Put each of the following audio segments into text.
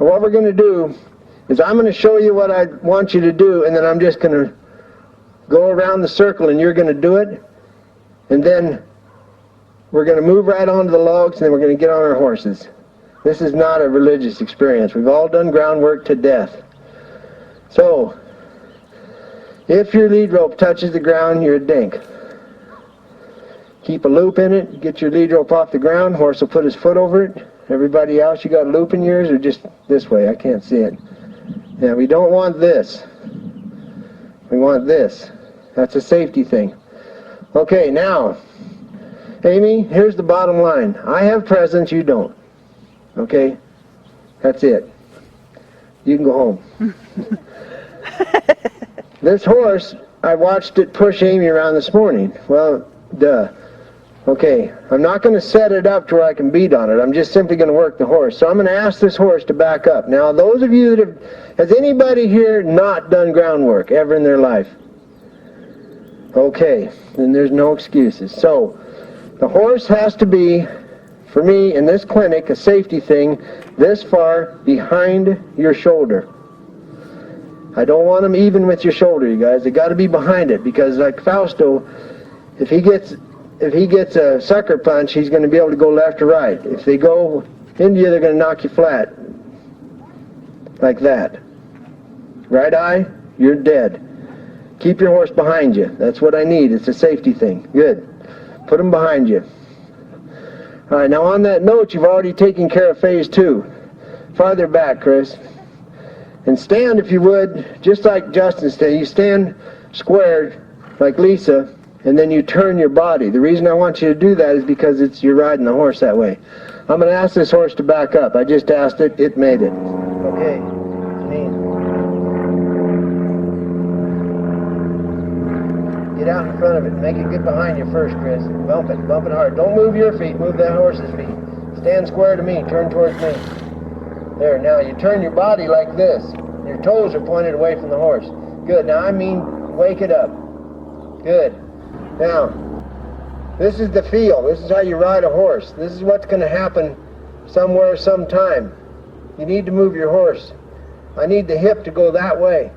And what we're going to do is I'm going to show you what I want you to do, and then I'm just going to go around the circle, and you're going to do it, and then we're going to move right onto the logs, and then we're going to get on our horses. This is not a religious experience. We've all done groundwork to death. So, if your lead rope touches the ground, you're a dink. Keep a loop in it, get your lead rope off the ground, horse will put his foot over it. Everybody else, you got a loop in yours, or just this way? I can't see it. Yeah, we don't want this. We want this. That's a safety thing. Okay, now, Amy, here's the bottom line. I have presence, you don't. Okay? That's it. You can go home. This horse, I watched it push Amy around this morning. Well, duh. Okay, I'm not going to set it up to where I can beat on it. I'm just simply going to work the horse. So I'm going to ask this horse to back up. Now, those of you that have, has anybody here not done groundwork ever in their life? Okay, then there's no excuses. So, the horse has to be, for me, in this clinic, a safety thing, this far behind your shoulder. I don't want them even with your shoulder, you guys. They got to be behind it, because like Fausto, if he gets a sucker punch, he's going to be able to go left or right. If they go into you, they're going to knock you flat. Like that. Right eye, you're dead. Keep your horse behind you. That's what I need. It's a safety thing. Good. Put them behind you. All right, now on that note, you've already taken care of phase 2. Farther back, Chris. And stand, if you would, just like Justin said. You stand squared, like Lisa, and then you turn your body. The reason I want you to do that is because you're riding the horse that way. I'm going to ask this horse to back up. I just asked it. It made it. Okay. Get out in front of it. Make it get behind you first, Chris. Bump it. Bump it hard. Don't move your feet. Move that horse's feet. Stand square to me. Turn towards me. There. Now you turn your body like this. Your toes are pointed away from the horse. Good. Now I mean wake it up. Good. Now, this is the feel. This is how you ride a horse. This is what's going to happen somewhere, sometime. You need to move your horse. I need the hip to go that way.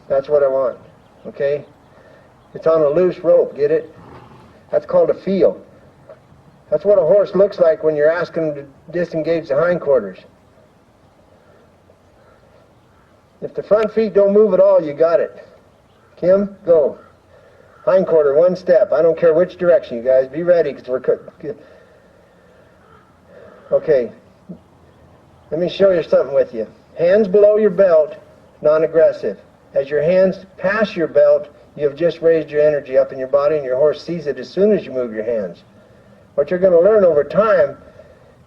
That's what I want. Okay? It's on a loose rope. Get it? That's called a feel. That's what a horse looks like when you're asking him to disengage the hindquarters. If the front feet don't move at all, you got it. Kim, go. Hindquarter, one step. I don't care which direction, you guys. Be ready, because we're... Okay. Let me show you something with you. Hands below your belt, non-aggressive. As your hands pass your belt, you have just raised your energy up in your body, and your horse sees it as soon as you move your hands. What you're going to learn over time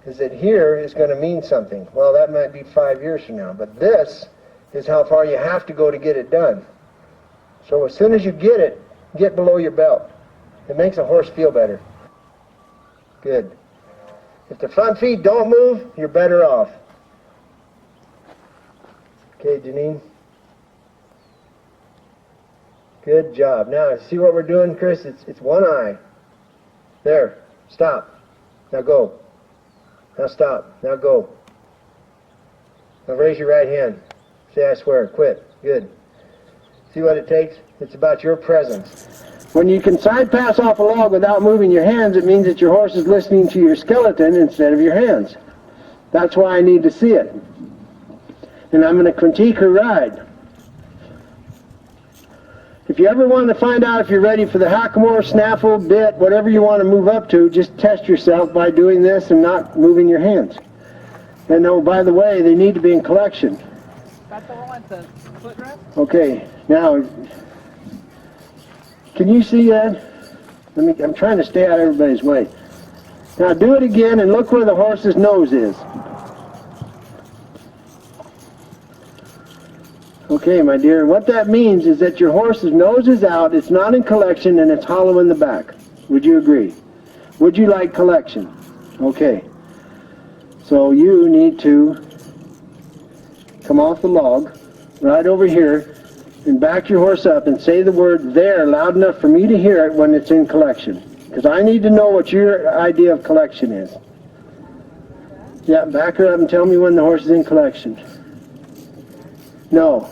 is that here is going to mean something. Well, that might be 5 years from now, but this is how far you have to go to get it done. So as soon as you get it, get below your belt. It makes a horse feel better. Good. If the front feet don't move, you're better off. Okay, Janine? Good job. Now, see what we're doing, Chris? It's one eye. There. Stop. Now go. Now stop. Now go. Now raise your right hand. Say, I swear. Quit. Good. See what it takes? It's about your presence. When you can side pass off a log without moving your hands, it means that your horse is listening to your skeleton instead of your hands. That's why I need to see it. And I'm going to critique her ride. If you ever want to find out if you're ready for the hackamore, snaffle, bit, whatever you want to move up to, just test yourself by doing this and not moving your hands. And oh, by the way, they need to be in collection. Got the one with the footrest? Okay, now, can you see that? I'm trying to stay out of everybody's way. Now do it again and look where the horse's nose is. Okay, my dear, what that means is that your horse's nose is out, it's not in collection, and it's hollow in the back. Would you agree? Would you like collection? Okay. So you need to come off the log, right over here, and back your horse up and say the word there loud enough for me to hear it when it's in collection. Because I need to know what your idea of collection is. Yeah, back her up and tell me when the horse is in collection. No.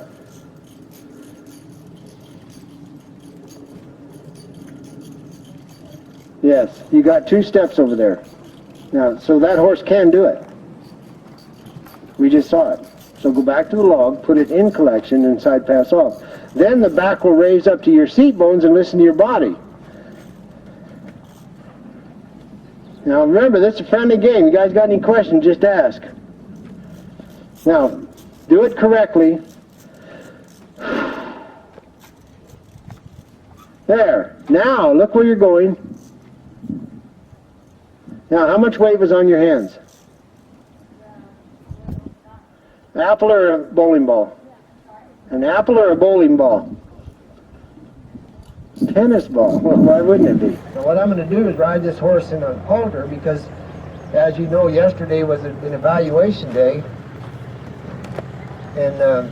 Yes, you got 2 steps over there. Now, so that horse can do it. We just saw it. So go back to the log, put it in collection, and side pass off. Then the back will raise up to your seat bones and listen to your body. Now remember, this is a friendly game. You guys got any questions, just ask. Now, do it correctly. There. Now, look where you're going. Now, how much weight was on your hands? An apple or a bowling ball? An apple or a bowling ball? Tennis ball. Well, why wouldn't it be? So what I'm going to do is ride this horse in a halter because, as you know, yesterday was an evaluation day. And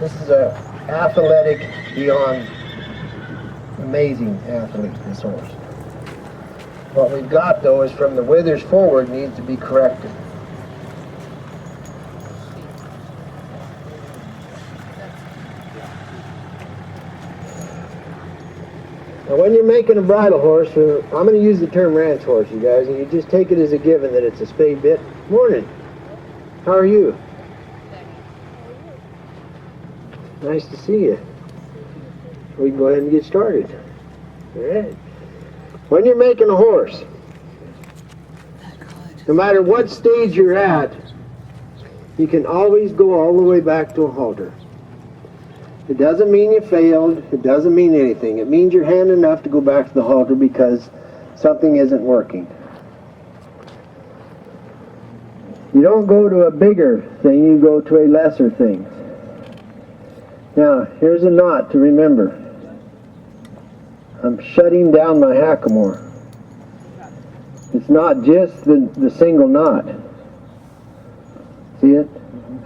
this is a athletic beyond amazing athlete, this horse. What we've got, though, is from the withers forward needs to be corrected. Now, when you're making a bridle horse, I'm going to use the term ranch horse, you guys, and you just take it as a given that it's a spade bit. Morning. How are you? Nice to see you. We can go ahead and get started. All right. When you're making a horse, no matter what stage you're at, you can always go all the way back to a halter. It doesn't mean you failed. It doesn't mean anything. It means you're hand enough to go back to the halter because something isn't working. You don't go to a bigger thing, you go to a lesser thing. Now, here's a knot to remember. I'm shutting down my hackamore. It's not just the single knot. See it?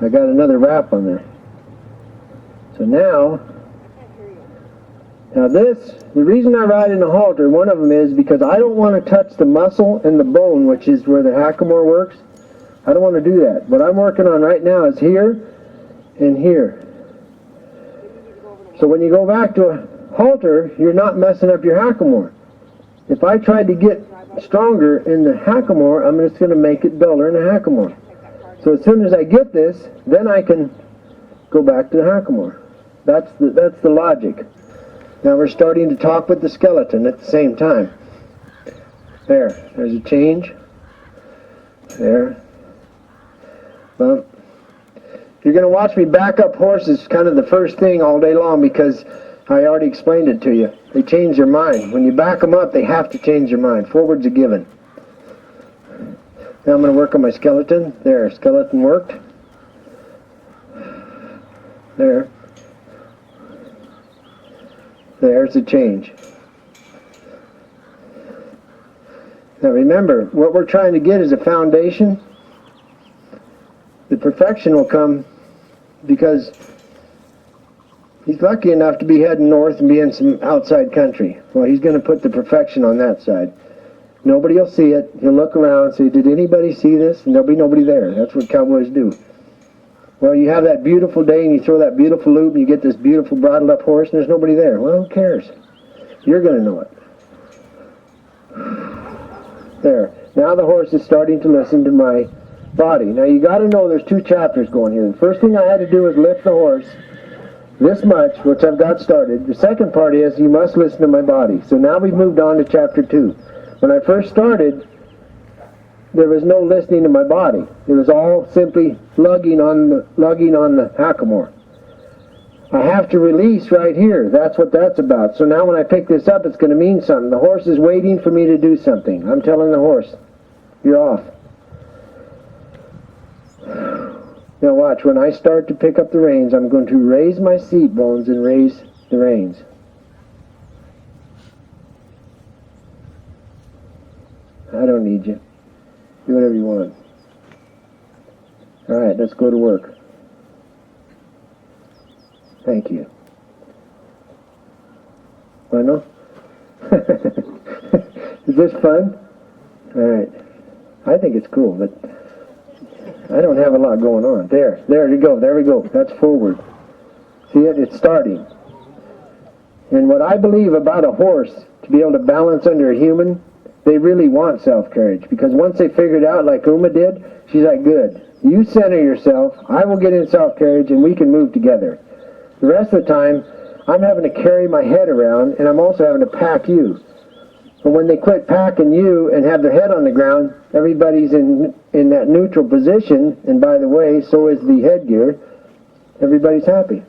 I got another wrap on there. So now this, the reason I ride in a halter, one of them is because I don't want to touch the muscle and the bone, which is where the hackamore works. I don't want to do that. What I'm working on right now is here and here. So when you go back to a halter, you're not messing up your hackamore. If I tried to get stronger in the hackamore, I'm just going to make it duller in the hackamore. So as soon as I get this, then I can go back to the hackamore. That's the logic. Now we're starting to talk with the skeleton at the same time. There's a change. There. Well, you're going to watch me back up horses kind of the first thing all day long because I already explained it to you. They change their mind. When you back them up, they have to change their mind. Forward's a given. Now I'm going to work on my skeleton. There, skeleton worked. There. There's a change. Now remember, what we're trying to get is a foundation. The perfection will come because he's lucky enough to be heading north and be in some outside country. Well, he's going to put the perfection on that side. Nobody will see it. He'll look around and say, did anybody see this? And there'll be nobody there. That's what cowboys do. Well, you have that beautiful day and you throw that beautiful loop and you get this beautiful bridled up horse and there's nobody there. Well, who cares? You're going to know it. There. Now the horse is starting to listen to my body. Now you got to know there's 2 chapters going here. The first thing I had to do was lift the horse this much, which I've got started. The second part is you must listen to my body. So now we've moved on to chapter 2. When I first started, there was no listening to my body. It was all simply lugging on the hackamore. I have to release right here. That's what that's about. So now when I pick this up, it's going to mean something. The horse is waiting for me to do something. I'm telling the horse, you're off. Now watch, when I start to pick up the reins, I'm going to raise my seat bones and raise the reins. I don't need you. Do whatever you want. All right, let's go to work. Thank you. I know. Is this fun? All right. I think it's cool, but I don't have a lot going on. There you go. There we go. That's forward. See it? It's starting. And what I believe about a horse, to be able to balance under a human, they really want self-carriage. Because once they figure it out, like Uma did, she's like, good. You center yourself, I will get in self-carriage, and we can move together. The rest of the time, I'm having to carry my head around, and I'm also having to pack you. But when they quit packing you and have their head on the ground, everybody's in that neutral position, and by the way, so is the headgear. Everybody's happy.